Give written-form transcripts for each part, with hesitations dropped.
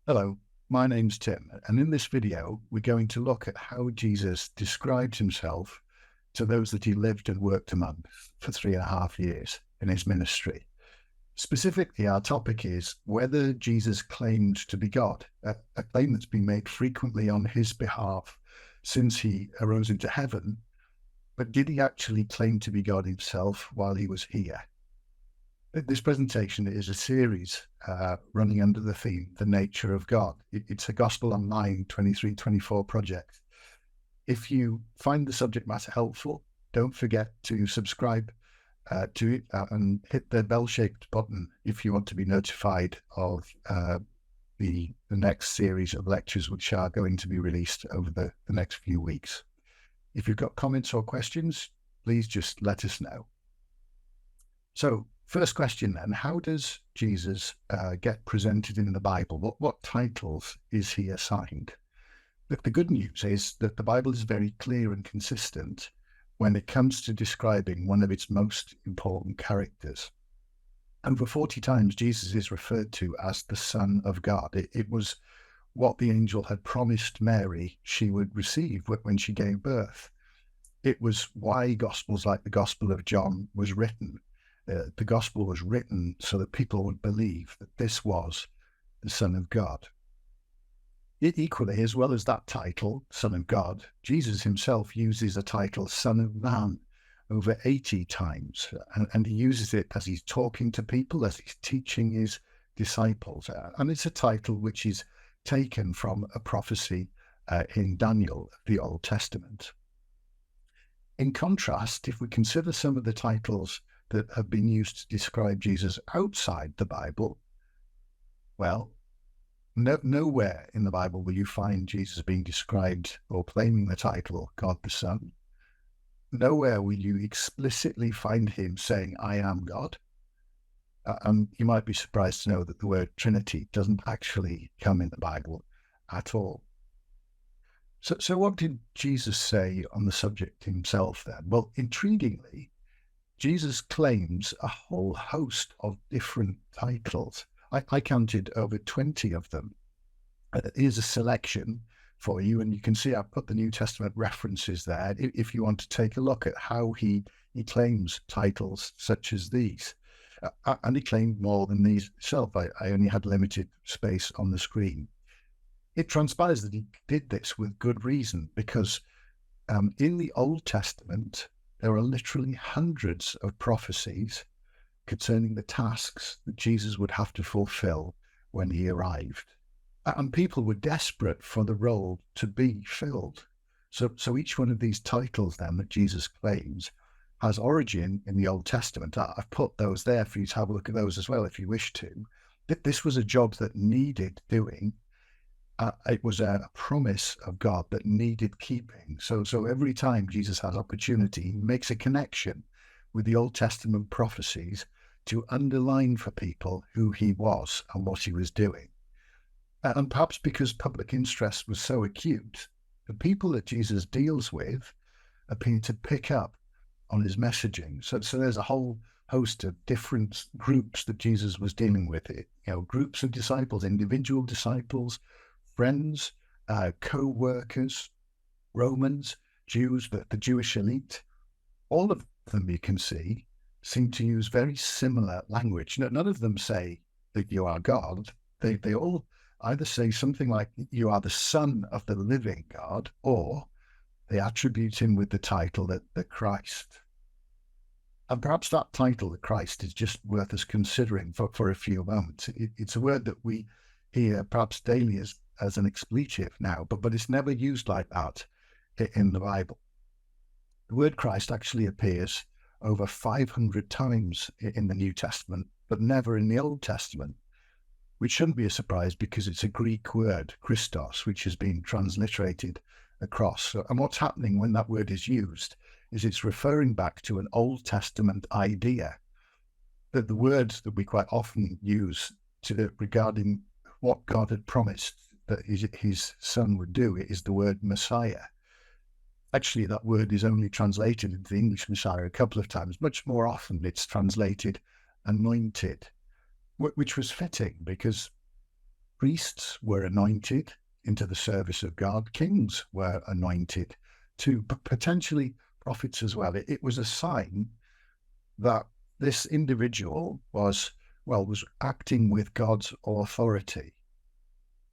Hello, my name's Tim, and in this video, we're going to look at how Jesus described himself to those that he lived and worked among for 3.5 years in his ministry. Specifically, our topic is whether Jesus claimed to be God, a claim that's been made frequently on his behalf since he arose into heaven, but did he actually claim to be God himself while he was here? This presentation is a series running under the theme, The Nature of God. It's a Gospel Online 23-24 project. If you find the subject matter helpful, don't forget to subscribe to it and hit the bell-shaped button if you want to be notified of the next series of lectures which are going to be released over the next few weeks. If you've got comments or questions, please just let us know. So, first question then, how does Jesus get presented in the Bible? What titles is he assigned? The good news is that the Bible is very clear and consistent when it comes to describing one of its most important characters. Over 40 times, Jesus is referred to as the Son of God. It was what the angel had promised Mary she would receive when she gave birth. It was why Gospels like the Gospel of John was written. The Gospel was written so that people would believe that this was the Son of God. Equally, as well as that title, Son of God, Jesus himself uses the title Son of Man over 80 times, and he uses it as he's talking to people, as he's teaching his disciples. And it's a title which is taken from a prophecy in Daniel, the Old Testament. In contrast, if we consider some of the titles that have been used to describe Jesus outside the Bible, well, nowhere in the Bible will you find Jesus being described or claiming the title God the Son. Nowhere will you explicitly find him saying, I am God. And you might be surprised to know that the word Trinity doesn't actually come in the Bible at all. So what did Jesus say on the subject himself then? Well, intriguingly, Jesus claims a whole host of different titles. I counted over 20 of them. Here's a selection for you, and you can see I've put the New Testament references there if you want to take a look at how he claims titles such as these. And he claimed more than these himself. I only had limited space on the screen. It transpires that he did this with good reason, because in the Old Testament, there are literally hundreds of prophecies concerning the tasks that Jesus would have to fulfill when he arrived. And people were desperate for the role to be filled. So each one of these titles then that Jesus claims has origin in the Old Testament. I've put those there for you to have a look at those as well if you wish to. This was a job that needed doing. It was a promise of God that needed keeping. So every time Jesus has opportunity, he makes a connection with the Old Testament prophecies to underline for people who he was and what he was doing. And perhaps because public interest was so acute, the people that Jesus deals with appear to pick up on his messaging. So there's a whole host of different groups that Jesus was dealing with. Groups of disciples, individual disciples, friends, co-workers, Romans, Jews, the Jewish elite. All of them, you can see, seem to use very similar language. None of them say that you are God. They all either say something like you are the Son of the living God, or they attribute him with the title that the Christ. And perhaps that title, the Christ, is just worth us considering for a few moments. It's a word that we hear perhaps daily as an expletive now, but it's never used like that in the Bible. The word Christ actually appears over 500 times in the New Testament, but never in the Old Testament, which shouldn't be a surprise because it's a Greek word, Christos, which has been transliterated across. And what's happening when that word is used is it's referring back to an Old Testament idea, that the word that we quite often use regarding what God had promised that his son would do is the word Messiah. Actually, that word is only translated into the English Messiah a couple of times. Much more often it's translated anointed, which was fitting because Priests were anointed into the service of God. Kings were anointed to potentially prophets as well. It was a sign that this individual was acting with God's authority.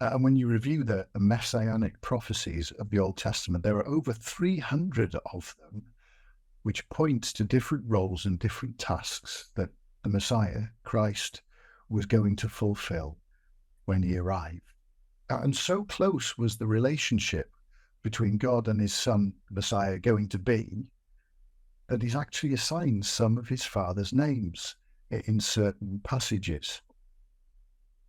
And when you review the messianic prophecies of the Old Testament, there are over 300 of them, which point to different roles and different tasks that the Messiah, Christ, was going to fulfill when he arrived. And so close was the relationship between God and his son, Messiah, going to be, that he's actually assigned some of his father's names in certain passages.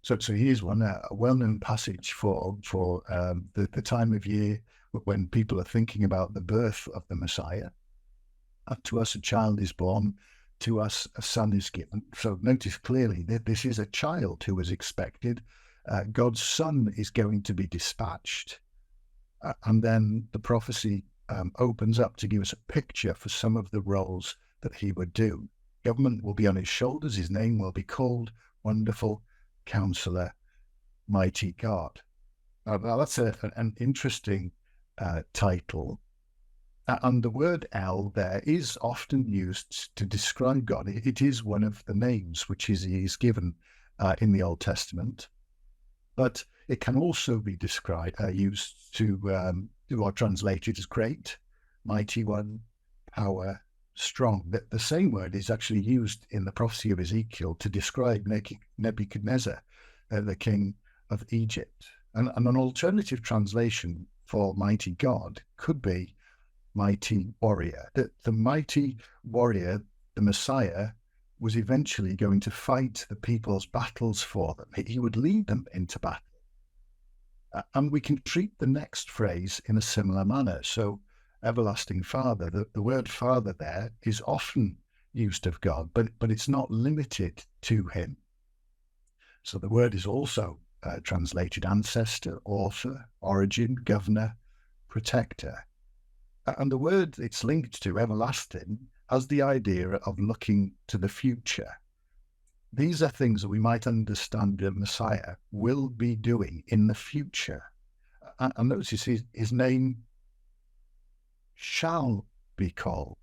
So here's one, a well-known passage for the time of year when people are thinking about the birth of the Messiah. To us a child is born, to us a son is given. So notice clearly that this is a child who was expected. God's son is going to be dispatched. And then the prophecy opens up to give us a picture for some of the roles that he would do. Government will be on his shoulders. His name will be called Wonderful Counselor, Mighty God. Now that's an interesting title. And the word El there is often used to describe God. It is one of the names which he is given in the Old Testament. But it can also be used to or translated as great, mighty one, power, strong. The same word is actually used in the prophecy of Ezekiel to describe Nebuchadnezzar, the king of Egypt. And an alternative translation for mighty God could be mighty warrior. The mighty warrior, the Messiah, was eventually going to fight the people's battles for them. He would lead them into battle. And we can treat the next phrase in a similar manner. So, everlasting Father, the word Father there is often used of God, but it's not limited to him. So the word is also translated ancestor, author, origin, governor, protector. And the word it's linked to, everlasting, has the idea of looking to the future. These are things that we might understand the Messiah will be doing in the future. And notice his name shall be called.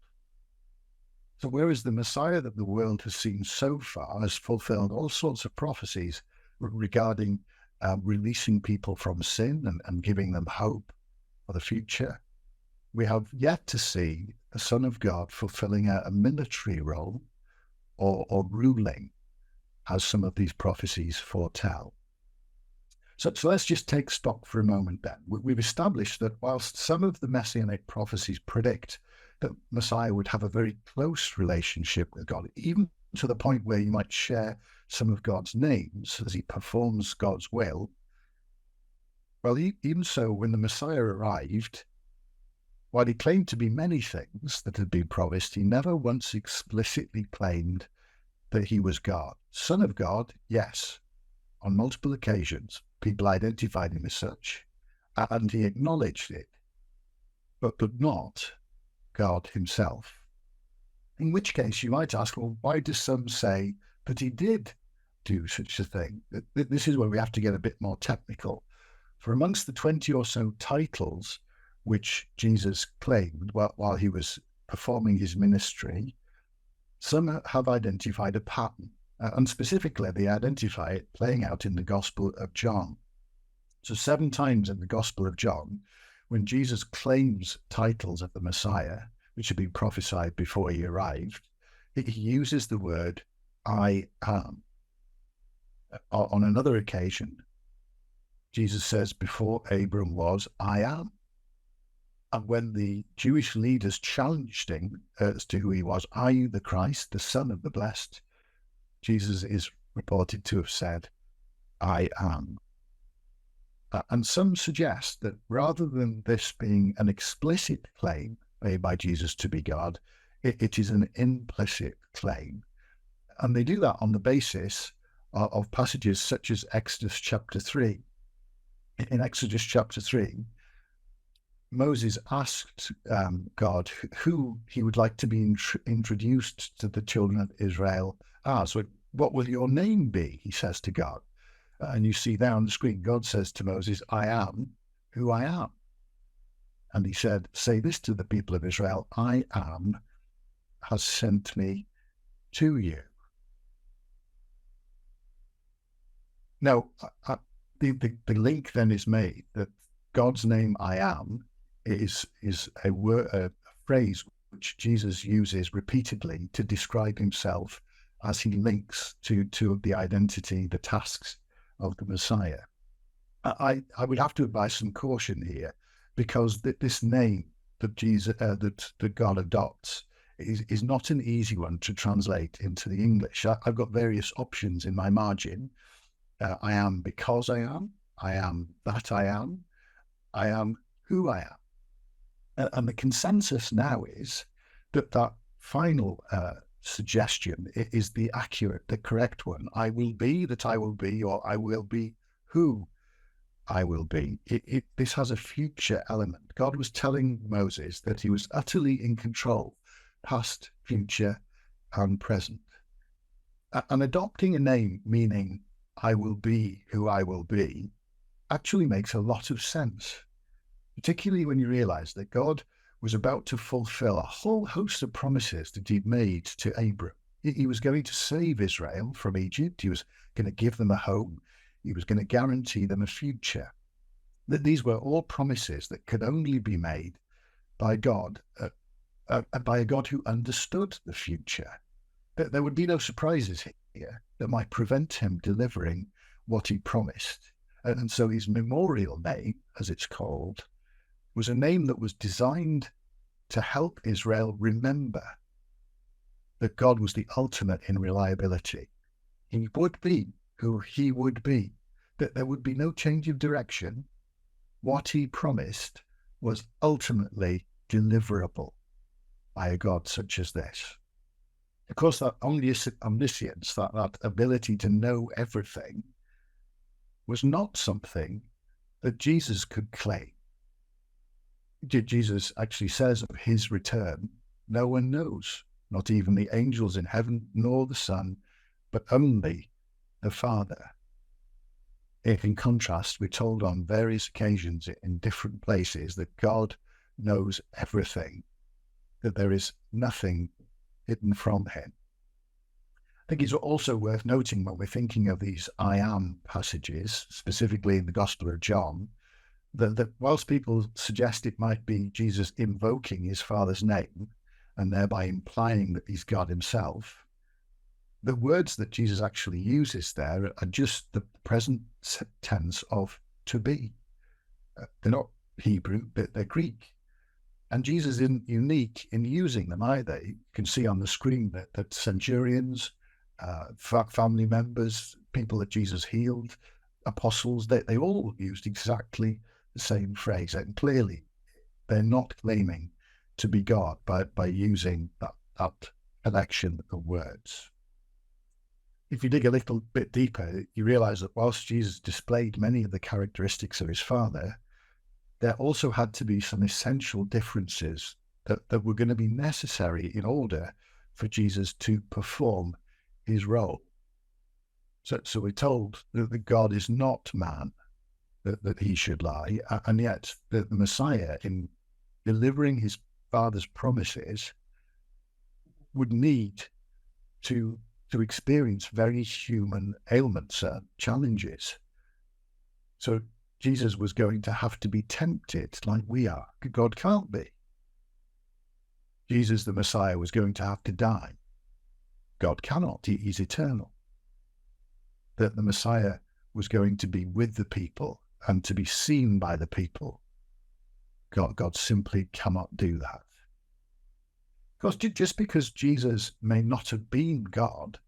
So whereas the Messiah that the world has seen so far has fulfilled all sorts of prophecies regarding releasing people from sin and giving them hope for the future, we have yet to see the Son of God fulfilling a military role or ruling, as some of these prophecies foretell. So let's just take stock for a moment then. We've established that whilst some of the Messianic prophecies predict that Messiah would have a very close relationship with God, even to the point where you might share some of God's names as he performs God's will, well, even so, when the Messiah arrived, while he claimed to be many things that had been promised, he never once explicitly claimed that he was God. Son of God, yes. On multiple occasions, people identified him as such, and he acknowledged it, but not God himself. In which case, you might ask, well, why do some say that he did do such a thing? This is where we have to get a bit more technical. For amongst the 20 or so titles which Jesus claimed while he was performing his ministry, some have identified a pattern, and specifically they identify it playing out in the Gospel of John. So 7 times in the Gospel of John, when Jesus claims titles of the Messiah, which had been prophesied before he arrived, he uses the word I am. On another occasion, Jesus says, before Abram was, I am. And when the Jewish leaders challenged him as to who he was, are you the Christ, the Son of the Blessed? Jesus is reported to have said, I am. And some suggest that rather than this being an explicit claim made by Jesus to be God, it is an implicit claim. And they do that on the basis of passages such as Exodus chapter 3. In Exodus chapter 3, Moses asked God who he would like to be introduced to the children of Israel as. So, what will your name be? He says to God. And you see there on the screen, God says to Moses, I am who I am. And he said, say this to the people of Israel, I am has sent me to you. Now, the link then is made that God's name, I am, is a phrase which Jesus uses repeatedly to describe himself as he links to the identity, the tasks of the Messiah. I would have to advise some caution here, because this name that that God adopts is not an easy one to translate into the English. I've got various options in my margin. I am because I am that I am who I am. And the consensus now is that final suggestion is the accurate, the correct one. I will be that I will be, or I will be who I will be. This has a future element. God was telling Moses that he was utterly in control, past, future, and present. And adopting a name meaning I will be who I will be actually makes a lot of sense, particularly when you realize that God was about to fulfill a whole host of promises that he'd made to Abram. He was going to save Israel from Egypt. He was going to give them a home. He was going to guarantee them a future. That these were all promises that could only be made by God, by a God who understood the future. That there would be no surprises here that might prevent him delivering what he promised. And so his memorial name, as it's called, was a name that was designed to help Israel remember that God was the ultimate in reliability. He would be who he would be, that there would be no change of direction. What he promised was ultimately deliverable by a God such as this. Of course, that omniscience, that ability to know everything, was not something that Jesus could claim. Jesus actually says of his return, no one knows, not even the angels in heaven, nor the Son, but only the Father. In contrast, we're told on various occasions in different places that God knows everything, that there is nothing hidden from him. I think it's also worth noting when we're thinking of these I am passages, specifically in the Gospel of John, that whilst people suggest it might be Jesus invoking his Father's name and thereby implying that he's God himself, the words that Jesus actually uses there are just the present tense of to be. They're not Hebrew, but they're Greek. And Jesus isn't unique in using them either. You can see on the screen that centurions, family members, people that Jesus healed, apostles, they all used exactly the same phrase. And clearly, they're not claiming to be God by using that collection of words. If you dig a little bit deeper, you realize that whilst Jesus displayed many of the characteristics of his Father, there also had to be some essential differences that were going to be necessary in order for Jesus to perform his role. So we're told that God is not man, that he should lie, and yet the Messiah, in delivering his Father's promises, would need to experience very human ailments and challenges. So Jesus was going to have to be tempted like we are. God can't be. Jesus, the Messiah, was going to have to die. God cannot. He's eternal. That the Messiah was going to be with the people and to be seen by the people. God simply cannot do that. Because just because Jesus may not have been God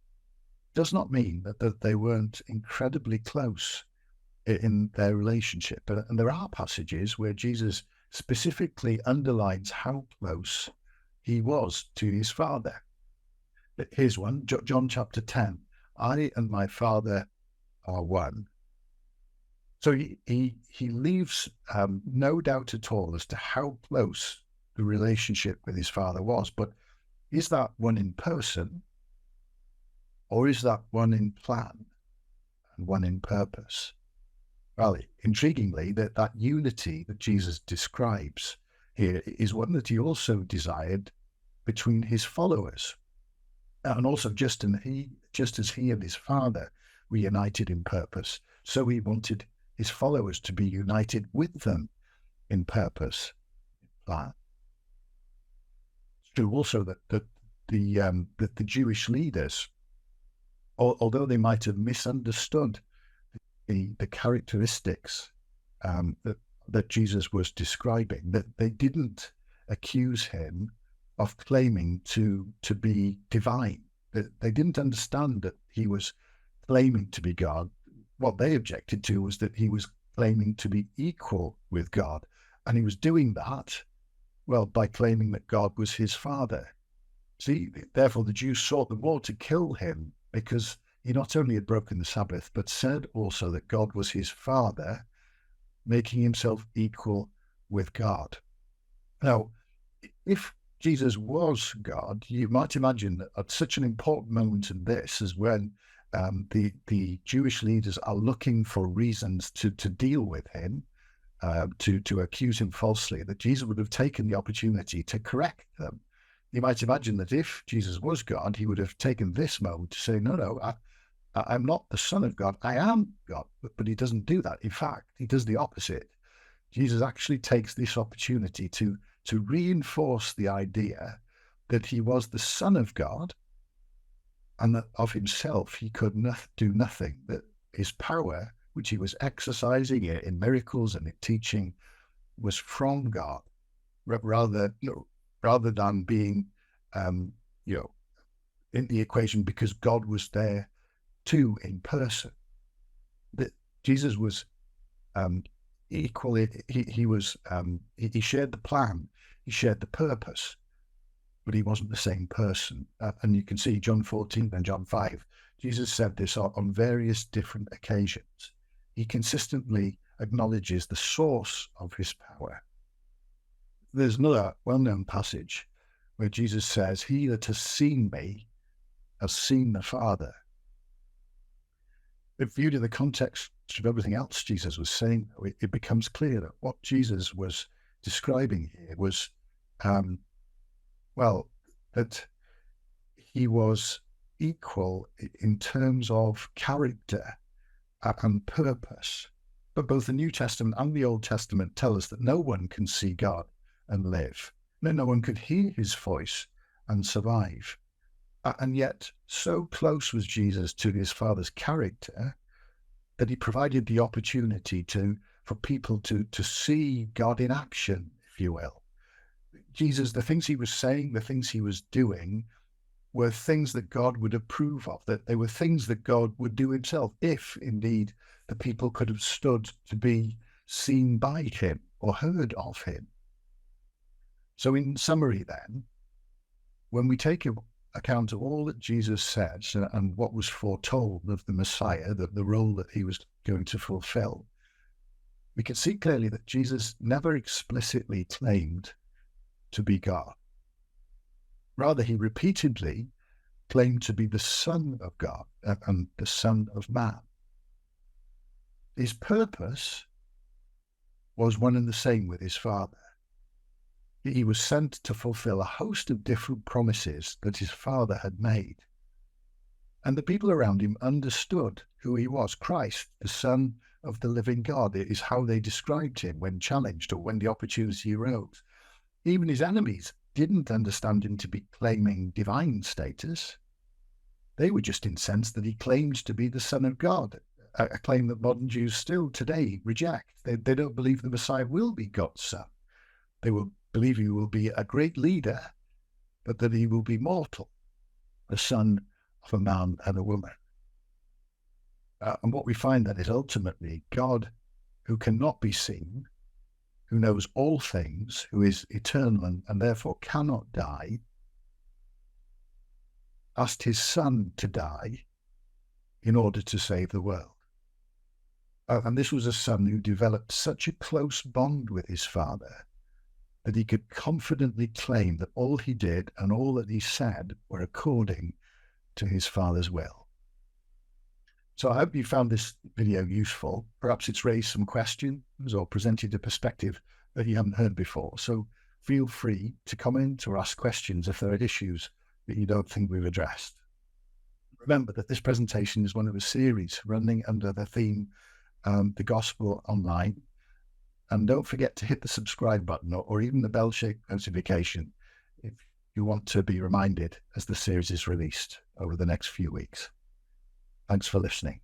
does not mean that they weren't incredibly close in their relationship. And there are passages where Jesus specifically underlines how close he was to his Father. Here's one, John chapter 10. I and my Father are one. So he leaves no doubt at all as to how close the relationship with his Father was. But is that one in person, or is that one in plan? and one in purpose. Well, intriguingly, that unity that Jesus describes here is one that he also desired between his followers. And also just as he and his Father were united in purpose, so he wanted his followers to be united with them in purpose. It's true also that the Jewish leaders, although they might have misunderstood the characteristics that Jesus was describing, that they didn't accuse him of claiming to be divine. That they didn't understand that he was claiming to be God. What they objected to was that he was claiming to be equal with God. And he was doing that, well, by claiming that God was his Father. See, therefore the Jews sought the more to kill him because he not only had broken the Sabbath, but said also that God was his Father, making himself equal with God. Now, if Jesus was God, you might imagine that at such an important moment in this as when the Jewish leaders are looking for reasons to deal with him, to accuse him falsely, that Jesus would have taken the opportunity to correct them. You might imagine that if Jesus was God, he would have taken this moment to say, no, I'm not the Son of God, I am God. But he doesn't do that. In fact, he does the opposite. Jesus actually takes this opportunity to reinforce the idea that he was the Son of God and that of himself he could do nothing, that his power, which he was exercising in miracles and in teaching, was from God, rather than being, in the equation because God was there too in person. That Jesus was equally, he shared the plan, he shared the purpose, but he wasn't the same person. And you can see John 14 and John 5, Jesus said this on various different occasions. He consistently acknowledges the source of his power. There's another well-known passage where Jesus says, "He that has seen me has seen the Father." But viewed in the context of everything else Jesus was saying, it becomes clear that what Jesus was describing here was, that he was equal in terms of character and purpose. But both the New Testament and the Old Testament tell us that no one can see God and live. No one could hear his voice and survive. And yet, so close was Jesus to his Father's character that he provided the opportunity for people to see God in action, if you will. Jesus, the things he was saying, the things he was doing, were things that God would approve of, that they were things that God would do himself, if indeed the people could have stood to be seen by him or heard of him. So in summary then, when we take account of all that Jesus says and what was foretold of the Messiah, the role that he was going to fulfill, we can see clearly that Jesus never explicitly claimed to be God. Rather, he repeatedly claimed to be the Son of God and the Son of Man. His purpose was one and the same with his Father. He was sent to fulfill a host of different promises that his Father had made. And the people around him understood who he was. Christ, the Son of the living God, is how they described him when challenged or when the opportunity arose. Even his enemies didn't understand him to be claiming divine status. They were just incensed that he claimed to be the Son of God, a claim that modern Jews still today reject. They don't believe the Messiah will be God's Son. They will believe he will be a great leader, but that he will be mortal, the son of a man and a woman. And what we find then is ultimately God, who cannot be seen, who knows all things, who is eternal and therefore cannot die, asked his Son to die in order to save the world. And this was a Son who developed such a close bond with his Father that he could confidently claim that all he did and all that he said were according to his Father's will. So I hope you found this video useful. Perhaps it's raised some questions or presented a perspective that you haven't heard before. So feel free to comment or ask questions if there are issues that you don't think we've addressed. Remember that this presentation is one of a series running under the theme, The Gospel Online. And don't forget to hit the subscribe button or even the bell-shaped notification if you want to be reminded as the series is released over the next few weeks. Thanks for listening.